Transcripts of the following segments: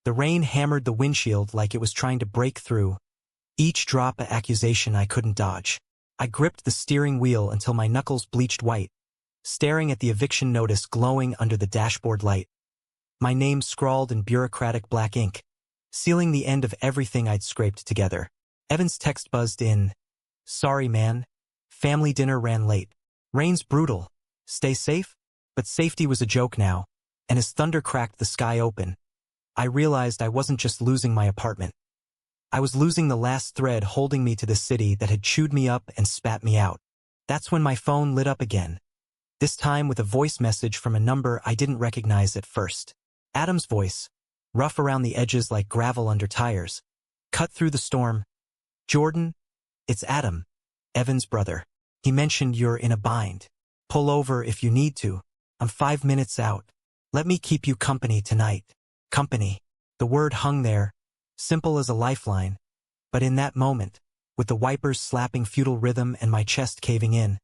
The rain hammered the windshield like it was trying to break through, each drop an accusation I couldn't dodge. I gripped the steering wheel until my knuckles bleached white, staring at the eviction notice glowing under the dashboard light. My name scrawled in bureaucratic black ink, sealing the end of everything I'd scraped together. Evan's text buzzed in. Sorry, man. Family dinner ran late. Rain's brutal. Stay safe? But safety was a joke now, and as thunder cracked the sky open, I realized I wasn't just losing my apartment. I was losing the last thread holding me to the city that had chewed me up and spat me out. That's when my phone lit up again, this time with a voice message from a number I didn't recognize at first. Adam's voice, rough around the edges like gravel under tires, cut through the storm. Jordan, it's Adam, Evan's brother. He mentioned you're in a bind. Pull over if you need to. I'm 5 minutes out. Let me keep you company tonight. Company. The word hung there, simple as a lifeline. But in that moment, with the wipers slapping futile rhythm and my chest caving in,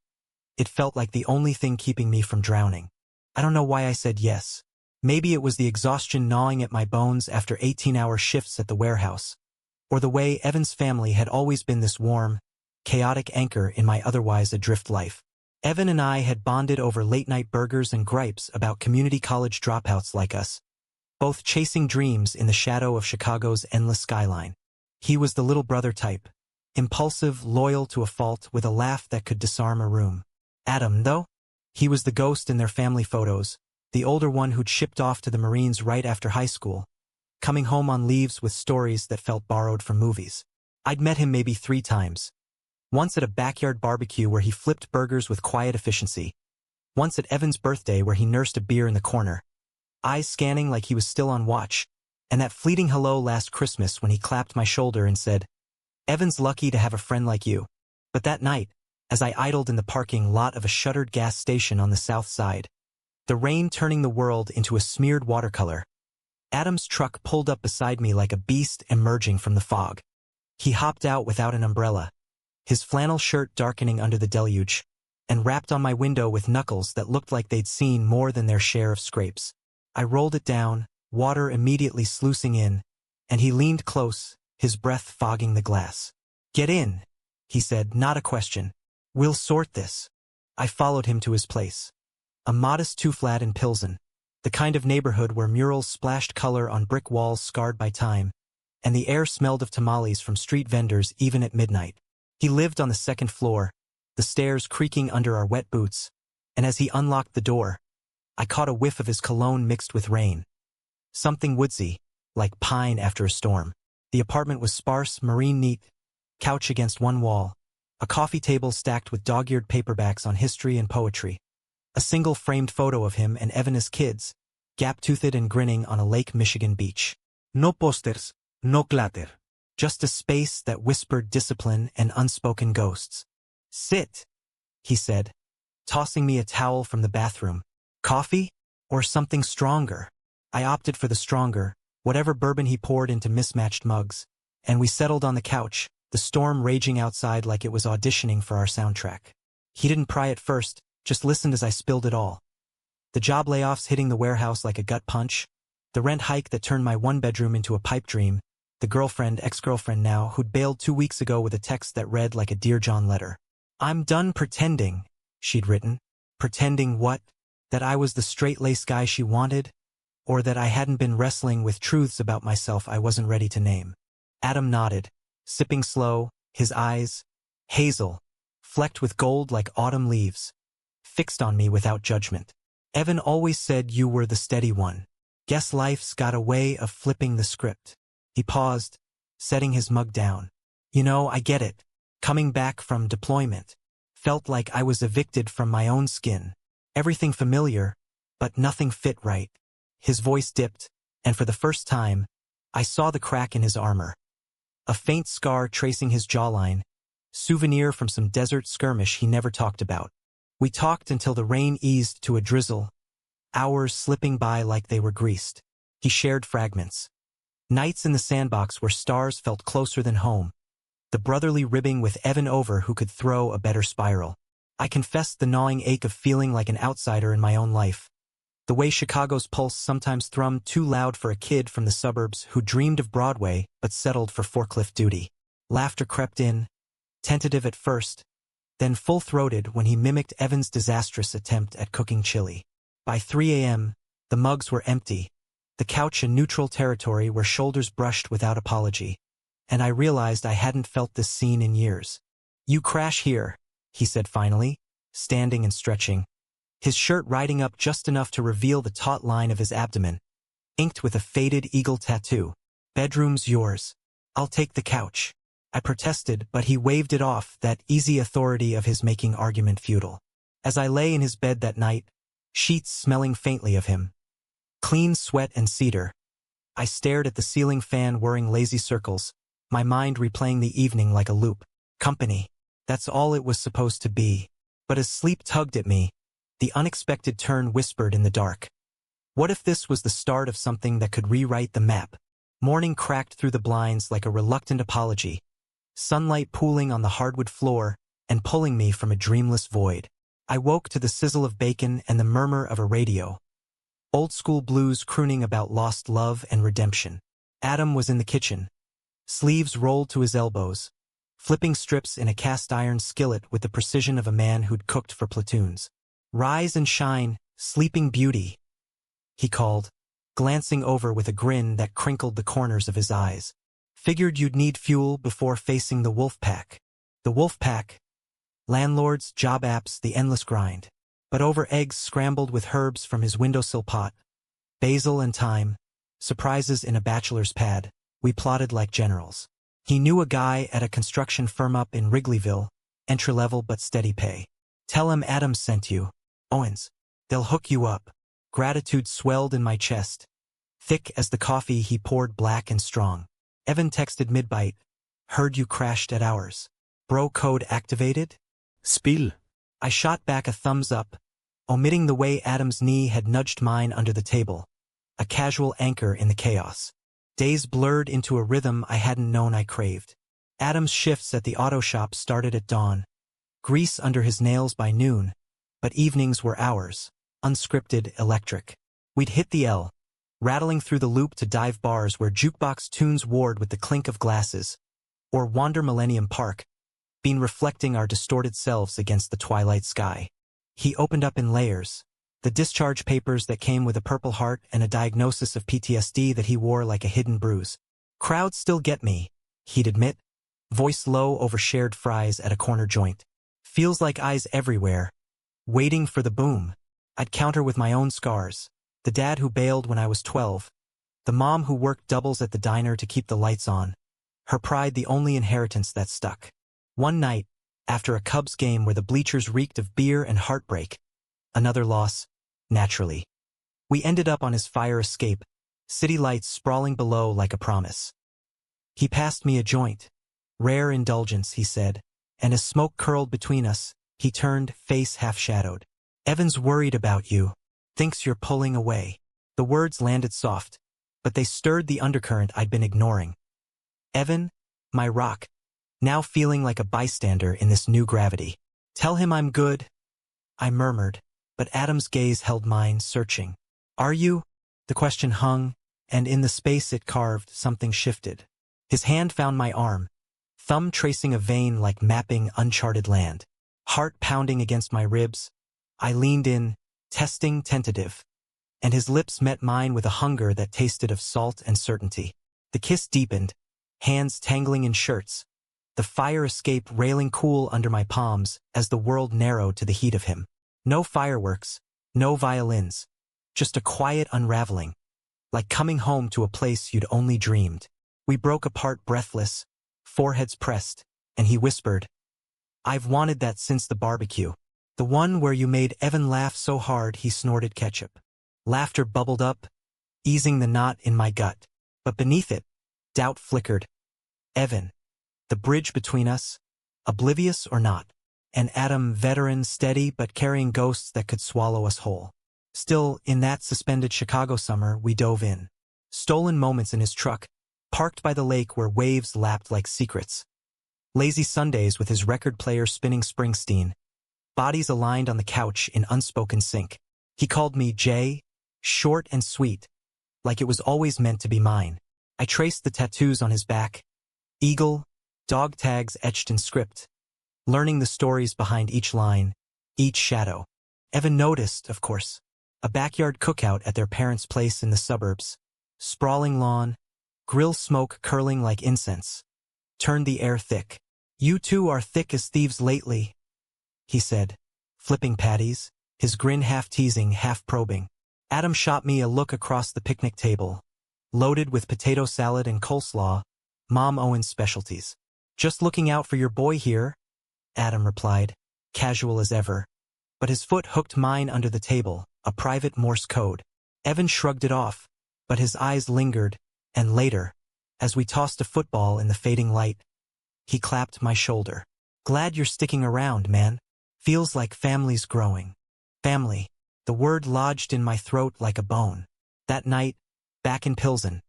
it felt like the only thing keeping me from drowning. I don't know why I said yes. Maybe it was the exhaustion gnawing at my bones after 18-hour shifts at the warehouse, or the way Evan's family had always been this warm, chaotic anchor in my otherwise adrift life. Evan and I had bonded over late-night burgers and gripes about community college dropouts like us, both chasing dreams in the shadow of Chicago's endless skyline. He was the little brother type, impulsive, loyal to a fault with a laugh that could disarm a room. Adam, though? He was the ghost in their family photos, the older one who'd shipped off to the Marines right after high school, coming home on leaves with stories that felt borrowed from movies. I'd met him maybe 3 times. Once at a backyard barbecue where he flipped burgers with quiet efficiency. Once at Evan's birthday where he nursed a beer in the corner, eyes scanning like he was still on watch, and that fleeting hello last Christmas when he clapped my shoulder and said, Evan's lucky to have a friend like you. But that night, as I idled in the parking lot of a shuttered gas station on the south side, the rain turning the world into a smeared watercolor, Adam's truck pulled up beside me like a beast emerging from the fog. He hopped out without an umbrella, his flannel shirt darkening under the deluge, and rapped on my window with knuckles that looked like they'd seen more than their share of scrapes. I rolled it down, water immediately sluicing in, and he leaned close, his breath fogging the glass. Get in, he said, not a question. We'll sort this. I followed him to his place. A modest 2-flat in Pilsen, the kind of neighborhood where murals splashed color on brick walls scarred by time, and the air smelled of tamales from street vendors even at midnight. He lived on the 2nd floor, the stairs creaking under our wet boots, and as he unlocked the door, I caught a whiff of his cologne mixed with rain. Something woodsy, like pine after a storm. The apartment was sparse, marine neat, couch against one wall, a coffee table stacked with dog-eared paperbacks on history and poetry, a single framed photo of him and Evan as kids, gap-toothed and grinning on a Lake Michigan beach. No posters, no clatter. Just a space that whispered discipline and unspoken ghosts. Sit, he said, tossing me a towel from the bathroom. Coffee? Or something stronger? I opted for the stronger, whatever bourbon he poured into mismatched mugs, and we settled on the couch, the storm raging outside like it was auditioning for our soundtrack. He didn't pry at first, just listened as I spilled it all. The job layoffs hitting the warehouse like a gut punch, the rent hike that turned my 1-bedroom into a pipe dream, the girlfriend, ex-girlfriend now, who'd bailed 2 weeks ago with a text that read like a Dear John letter. I'm done pretending, she'd written. Pretending what? That I was the straight-laced guy she wanted? Or that I hadn't been wrestling with truths about myself I wasn't ready to name? Adam nodded, sipping slow, his eyes, hazel, flecked with gold like autumn leaves, fixed on me without judgment. Evan always said you were the steady one. Guess life's got a way of flipping the script. He paused, setting his mug down. You know, I get it. Coming back from deployment. Felt like I was evicted from my own skin. Everything familiar, but nothing fit right. His voice dipped, and for the first time, I saw the crack in his armor. A faint scar tracing his jawline, souvenir from some desert skirmish he never talked about. We talked until the rain eased to a drizzle, hours slipping by like they were greased. He shared fragments. Nights in the sandbox where stars felt closer than home. The brotherly ribbing with Evan over who could throw a better spiral. I confessed the gnawing ache of feeling like an outsider in my own life. The way Chicago's pulse sometimes thrummed too loud for a kid from the suburbs who dreamed of Broadway but settled for forklift duty. Laughter crept in, tentative at first, then full-throated when he mimicked Evan's disastrous attempt at cooking chili. By 3 a.m., the mugs were empty, the couch a neutral territory where shoulders brushed without apology, and I realized I hadn't felt this scene in years. "You crash here," he said finally, standing and stretching, his shirt riding up just enough to reveal the taut line of his abdomen, inked with a faded eagle tattoo. "Bedroom's yours. I'll take the couch." I protested, but he waved it off, that easy authority of his making argument futile. As I lay in his bed that night, sheets smelling faintly of him, clean sweat and cedar, I stared at the ceiling fan whirring lazy circles, my mind replaying the evening like a loop. Company. That's all it was supposed to be. But as sleep tugged at me, the unexpected turn whispered in the dark. What if this was the start of something that could rewrite the map? Morning cracked through the blinds like a reluctant apology, sunlight pooling on the hardwood floor and pulling me from a dreamless void. I woke to the sizzle of bacon and the murmur of a radio. Old-school blues crooning about lost love and redemption. Adam was in the kitchen, sleeves rolled to his elbows, flipping strips in a cast-iron skillet with the precision of a man who'd cooked for platoons. "Rise and shine, sleeping beauty," he called, glancing over with a grin that crinkled the corners of his eyes. "Figured you'd need fuel before facing the wolf pack." The wolf pack. Landlords, job apps, the endless grind. But over eggs scrambled with herbs from his windowsill pot, basil and thyme, surprises in a bachelor's pad, we plotted like generals. He knew a guy at a construction firm up in Wrigleyville, entry-level but steady pay. "Tell him Adam sent you, Owens. They'll hook you up." Gratitude swelled in my chest, thick as the coffee he poured, black and strong. Evan texted mid-bite, "Heard you crashed at ours. Bro code activated?" Spill. I shot back a thumbs up, omitting the way Adam's knee had nudged mine under the table, a casual anchor in the chaos. Days blurred into a rhythm I hadn't known I craved. Adam's shifts at the auto shop started at dawn, grease under his nails by noon, but evenings were ours, unscripted, electric. We'd hit the L, rattling through the loop to dive bars where jukebox tunes warred with the clink of glasses, or wander Millennium Park, been reflecting our distorted selves against the twilight sky. He opened up in layers, the discharge papers that came with a Purple Heart and a diagnosis of PTSD that he wore like a hidden bruise. "Crowds still get me," he'd admit, voice low over shared fries at a corner joint. "Feels like eyes everywhere, waiting for the boom." I'd counter with my own scars. The dad who bailed when I was 12, the mom who worked doubles at the diner to keep the lights on, her pride the only inheritance that stuck. One night, after a Cubs game where the bleachers reeked of beer and heartbreak, another loss, naturally. We ended up on his fire escape, city lights sprawling below like a promise. He passed me a joint. "Rare indulgence," he said, and as smoke curled between us, he turned, face half-shadowed. "Evan's worried about you, thinks you're pulling away." The words landed soft, but they stirred the undercurrent I'd been ignoring. Evan, my rock, now feeling like a bystander in this new gravity. "Tell him I'm good," I murmured, but Adam's gaze held mine, searching. "Are you?" The question hung, and in the space it carved, something shifted. His hand found my arm, thumb tracing a vein like mapping uncharted land. Heart pounding against my ribs, I leaned in, testing, tentative, and his lips met mine with a hunger that tasted of salt and certainty. The kiss deepened, hands tangling in shirts, the fire escape railing cool under my palms as the world narrowed to the heat of him. No fireworks, no violins, just a quiet unraveling, like coming home to a place you'd only dreamed. We broke apart breathless, foreheads pressed, and he whispered, "I've wanted that since the barbecue. The one where you made Evan laugh so hard he snorted ketchup." Laughter bubbled up, easing the knot in my gut. But beneath it, doubt flickered. Evan, the bridge between us, oblivious or not. And Adam, veteran, steady, but carrying ghosts that could swallow us whole. Still, in that suspended Chicago summer, we dove in. Stolen moments in his truck, parked by the lake where waves lapped like secrets. Lazy Sundays with his record player spinning Springsteen. Bodies aligned on the couch in unspoken sync. He called me Jay, short and sweet, like it was always meant to be mine. I traced the tattoos on his back, eagle, dog tags etched in script, learning the stories behind each line, each shadow. Evan noticed, of course, a backyard cookout at their parents' place in the suburbs, sprawling lawn, grill smoke curling like incense, turned the air thick. "You two are thick as thieves lately," he said, flipping patties, his grin half teasing, half probing. Adam shot me a look across the picnic table, loaded with potato salad and coleslaw, Mom Owen's specialties. "Just looking out for your boy here," Adam replied, casual as ever. But his foot hooked mine under the table, a private Morse code. Evan shrugged it off, but his eyes lingered, and later, as we tossed a football in the fading light, he clapped my shoulder. "Glad you're sticking around, man. Feels like family's growing." Family. The word lodged in my throat like a bone. That night, back in Pilsen,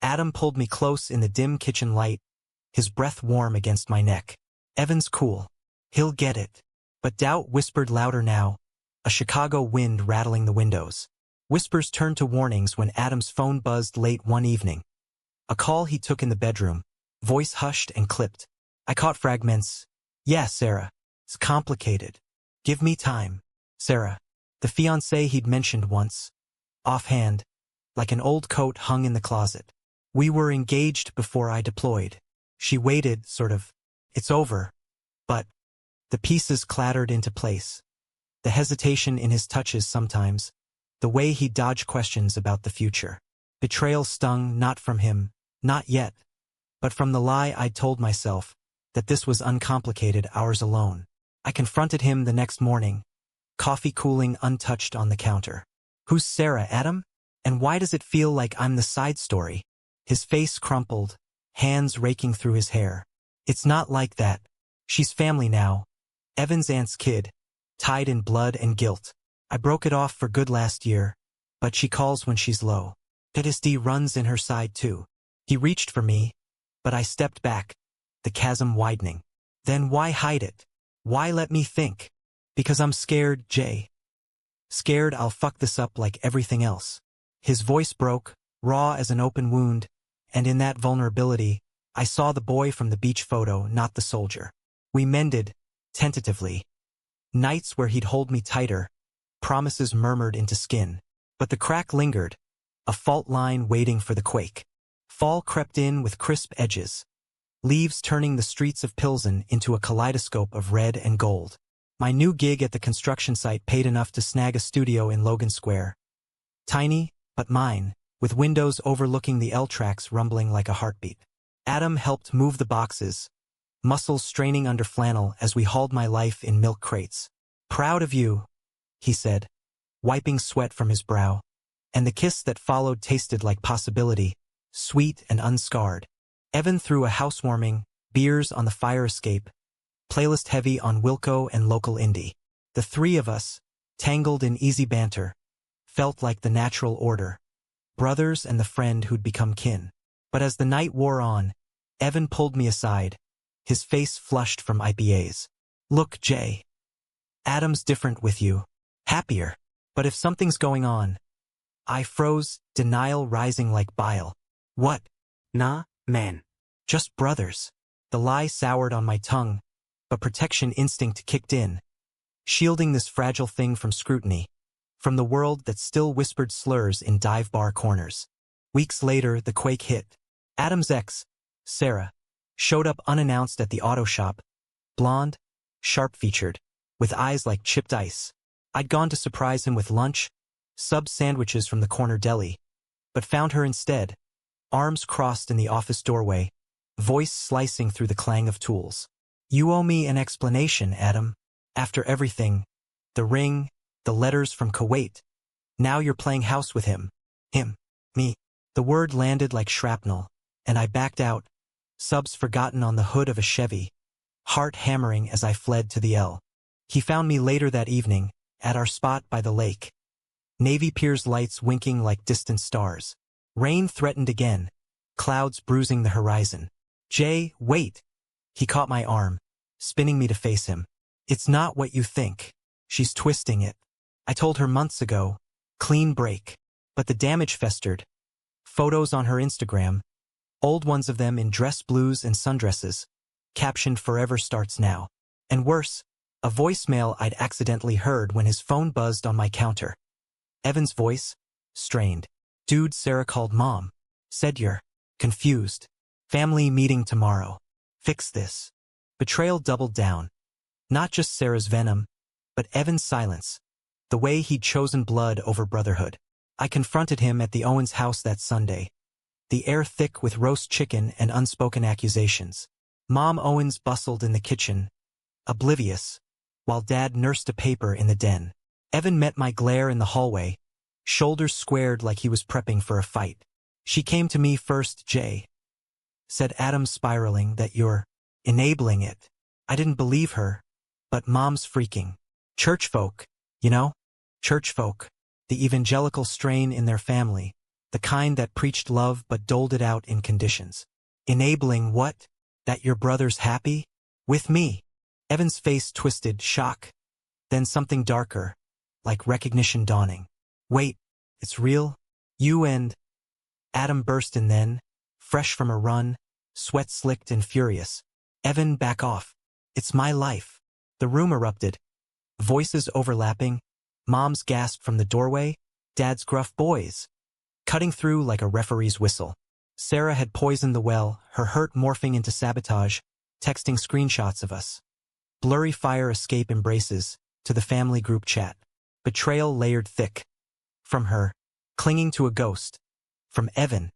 Adam pulled me close in the dim kitchen light, his breath warm against my neck. "Evan's cool. He'll get it." But doubt whispered louder now, a Chicago wind rattling the windows. Whispers turned to warnings when Adam's phone buzzed late one evening. A call he took in the bedroom, voice hushed and clipped. I caught fragments. "Yeah, Sarah. It's complicated. Give me time." Sarah, the fiancée he'd mentioned once, offhand, like an old coat hung in the closet. "We were engaged before I deployed." She waited, sort of, "It's over." But the pieces clattered into place. The hesitation in his touches sometimes, the way he dodged questions about the future. Betrayal stung not from him, not yet, but from the lie I'd told myself, that this was uncomplicated, ours alone. I confronted him the next morning, coffee cooling untouched on the counter. "Who's Sarah, Adam? And why does it feel like I'm the side story?" His face crumpled, hands raking through his hair. "It's not like that. She's family now. Evan's aunt's kid, tied in blood and guilt. I broke it off for good last year, but she calls when she's low. PTSD runs in her side too." He reached for me, but I stepped back, the chasm widening. "Then why hide it? Why let me think?" "Because I'm scared, Jay. Scared I'll fuck this up like everything else." His voice broke, raw as an open wound, and in that vulnerability, I saw the boy from the beach photo, not the soldier. We mended, tentatively. Nights where he'd hold me tighter, promises murmured into skin. But the crack lingered, a fault line waiting for the quake. Fall crept in with crisp edges, leaves turning the streets of Pilsen into a kaleidoscope of red and gold. My new gig at the construction site paid enough to snag a studio in Logan Square. Tiny, but mine, with windows overlooking the L tracks rumbling like a heartbeat. Adam helped move the boxes, muscles straining under flannel as we hauled my life in milk crates. "Proud of you," he said, wiping sweat from his brow. And the kiss that followed tasted like possibility, sweet and unscarred. Evan threw a housewarming, beers on the fire escape, playlist heavy on Wilco and local indie. The three of us, tangled in easy banter, felt like the natural order, brothers and the friend who'd become kin. But as the night wore on, Evan pulled me aside, his face flushed from IPAs. "Look, Jay. Adam's different with you. Happier. But if something's going on..." I froze, denial rising like bile. "What?" "Nah, man. Just brothers." The lie soured on my tongue, but protection instinct kicked in, shielding this fragile thing from scrutiny, from the world that still whispered slurs in dive bar corners. Weeks later, the quake hit. Adam's ex, Sarah, showed up unannounced at the auto shop, blonde, sharp-featured, with eyes like chipped ice. I'd gone to surprise him with lunch, sub sandwiches from the corner deli, but found her instead, arms crossed in the office doorway, voice slicing through the clang of tools. "You owe me an explanation, Adam. After everything, the ring, the letters from Kuwait. Now you're playing house with him. Him. Me." The word landed like shrapnel, and I backed out, subs forgotten on the hood of a Chevy, heart hammering as I fled to the L. He found me later that evening, at our spot by the lake. Navy Pier's lights winking like distant stars. Rain threatened again, clouds bruising the horizon. "Jay, wait." He caught my arm, spinning me to face him. "It's not what you think. She's twisting it. I told her months ago. Clean break. But the damage festered. Photos on her Instagram, old ones of them in dress blues and sundresses, captioned "Forever starts now." And worse, a voicemail I'd accidentally heard when his phone buzzed on my counter. Evan's voice, strained. "Dude, Sarah called Mom. Said you're confused. Family meeting tomorrow. Fix this." Betrayal doubled down. Not just Sarah's venom, but Evan's silence. The way he'd chosen blood over brotherhood. I confronted him at the Owens house that Sunday. The air thick with roast chicken and unspoken accusations. Mom Owens bustled in the kitchen, oblivious, while Dad nursed a paper in the den. Evan met my glare in the hallway, shoulders squared like he was prepping for a fight. "She came to me first, Jay," said Adam, spiraling, "that you're enabling it." I didn't believe her, but Mom's freaking. Church folk, you know? Church folk. The evangelical strain in their family. The kind that preached love but doled it out in conditions. Enabling what? That your brother's happy? With me? Evan's face twisted, shock. Then something darker, like recognition dawning. "Wait, it's real? You and..." Adam burst in then, fresh from a run, sweat slicked and furious. "Evan, back off. It's my life." The room erupted. Voices overlapping. Mom's gasp from the doorway. Dad's gruff "Boys," cutting through like a referee's whistle. Sarah had poisoned the well, her hurt morphing into sabotage, texting screenshots of us. Blurry fire escape embraces, to the family group chat. Betrayal layered thick. From her, clinging to a ghost. From Evan,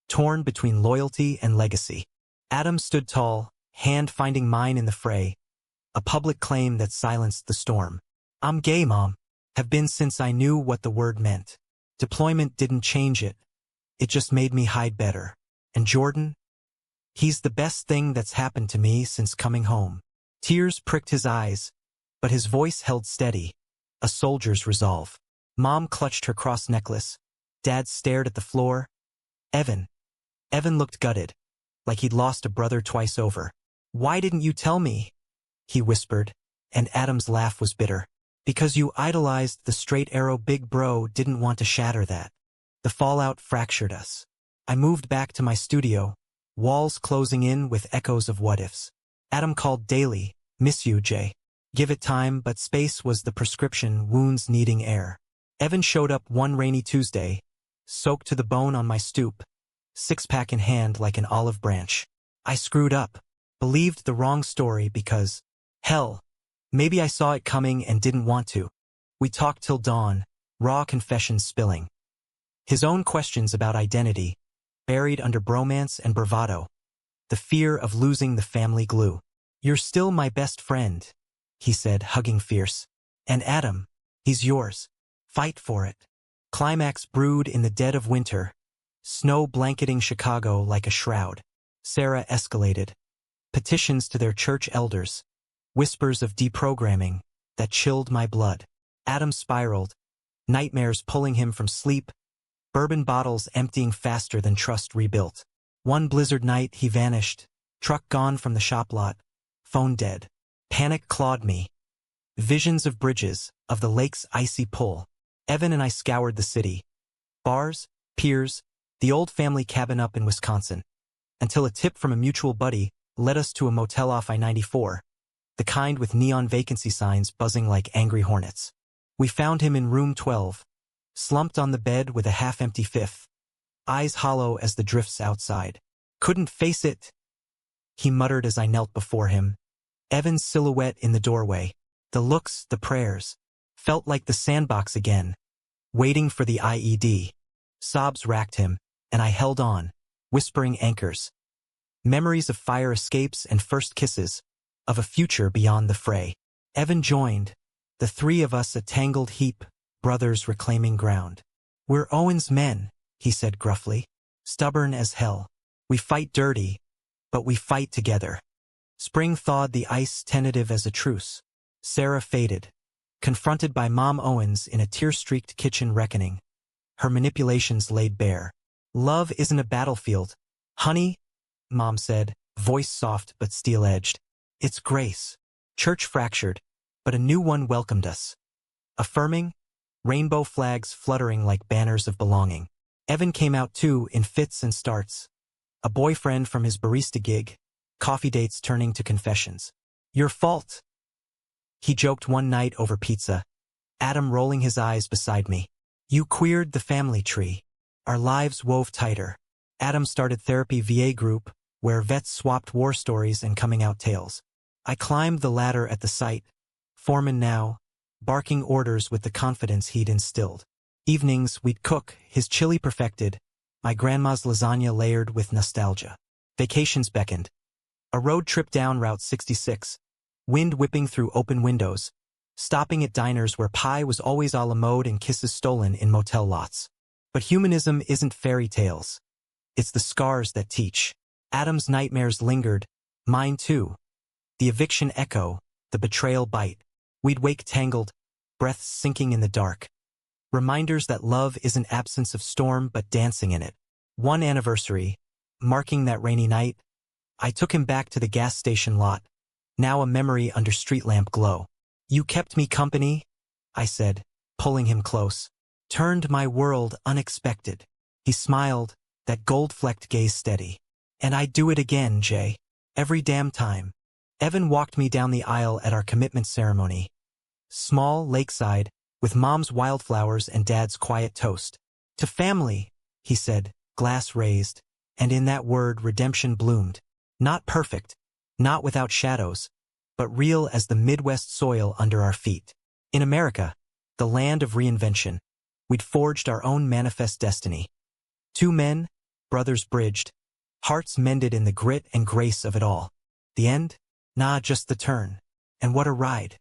torn between loyalty and legacy. Adam stood tall, hand finding mine in the fray. A public claim that silenced the storm. "I'm gay, Mom. Have been since I knew what the word meant." Deployment didn't change it. It just made me hide better. "And Jordan? He's the best thing that's happened to me since coming home." Tears pricked his eyes, but his voice held steady. A soldier's resolve. Mom clutched her cross necklace. Dad stared at the floor. Evan. Evan looked gutted, like he'd lost a brother twice over. "Why didn't you tell me?" he whispered, and Adam's laugh was bitter. "Because you idolized the straight arrow big bro didn't want to shatter that." The fallout fractured us. I moved back to my studio, walls closing in with echoes of what-ifs. Adam called daily, "Miss you, Jay." Give it time, but space was the prescription, wounds needing air. Evan showed up one rainy Tuesday, soaked to the bone on my stoop, six-pack in hand like an olive branch. I screwed up, believed the wrong story because, hell, maybe I saw it coming and didn't want to. We talked till dawn, raw confessions spilling. His own questions about identity, buried under bromance and bravado. The fear of losing the family glue. "You're still my best friend," he said, hugging fierce. "And Adam, he's yours. Fight for it." Climax brewed in the dead of winter, snow blanketing Chicago like a shroud. Sarah escalated. Petitions to their church elders. Whispers of deprogramming that chilled my blood. Adam spiraled, nightmares pulling him from sleep, bourbon bottles emptying faster than trust rebuilt. One blizzard night he vanished, truck gone from the shop lot, phone dead. Panic clawed me. Visions of bridges, of the lake's icy pull. Evan and I scoured the city. Bars, piers, the old family cabin up in Wisconsin. Until a tip from a mutual buddy led us to a motel off I-94, the kind with neon vacancy signs buzzing like angry hornets. We found him in room 12, slumped on the bed with a half-empty fifth, eyes hollow as the drifts outside. "Couldn't face it," he muttered as I knelt before him. Evan's silhouette in the doorway. The looks, the prayers. Felt like the sandbox again, waiting for the IED. Sobs racked him, and I held on, whispering anchors. Memories of fire escapes and first kisses, of a future beyond the fray. Evan joined, the three of us a tangled heap, brothers reclaiming ground. "We're Owen's men," he said gruffly, stubborn as hell. "We fight dirty, but we fight together." Spring thawed the ice, tentative as a truce. Sarah faded, confronted by Mom Owens in a tear-streaked kitchen reckoning. Her manipulations laid bare. "Love isn't a battlefield, honey," Mom said, voice soft but steel-edged. "It's grace." Church fractured, but a new one welcomed us. Affirming, rainbow flags fluttering like banners of belonging. Evan came out too, in fits and starts. A boyfriend from his barista gig, coffee dates turning to confessions. Your fault, he joked one night over pizza, Adam rolling his eyes beside me. You queered the family tree. Our lives wove tighter. Adam started therapy VA group, where vets swapped war stories and coming-out tales. I climbed the ladder at the site, foreman now, barking orders with the confidence he'd instilled. Evenings, we'd cook, his chili perfected, my grandma's lasagna layered with nostalgia. Vacations beckoned. A road trip down Route 66, wind whipping through open windows, stopping at diners where pie was always a la mode and kisses stolen in motel lots. But humanism isn't fairy tales. It's the scars that teach. Adam's nightmares lingered, mine too. The eviction echo, the betrayal bite. We'd wake tangled, breaths sinking in the dark. Reminders that love isn't absence of storm but dancing in it. One anniversary, marking that rainy night, I took him back to the gas station lot, now a memory under street lamp glow. You kept me company, I said, pulling him close. Turned my world unexpected. He smiled, that gold-flecked gaze steady. And I'd do it again, Jay. Every damn time. Evan walked me down the aisle at our commitment ceremony. Small, lakeside, with Mom's wildflowers and Dad's quiet toast. To family, he said, glass raised, and in that word redemption bloomed. Not perfect, not without shadows, but real as the Midwest soil under our feet. In America, the land of reinvention, we'd forged our own manifest destiny. Two men, brothers bridged, hearts mended in the grit and grace of it all. The end? Nah, just the turn. And what a ride.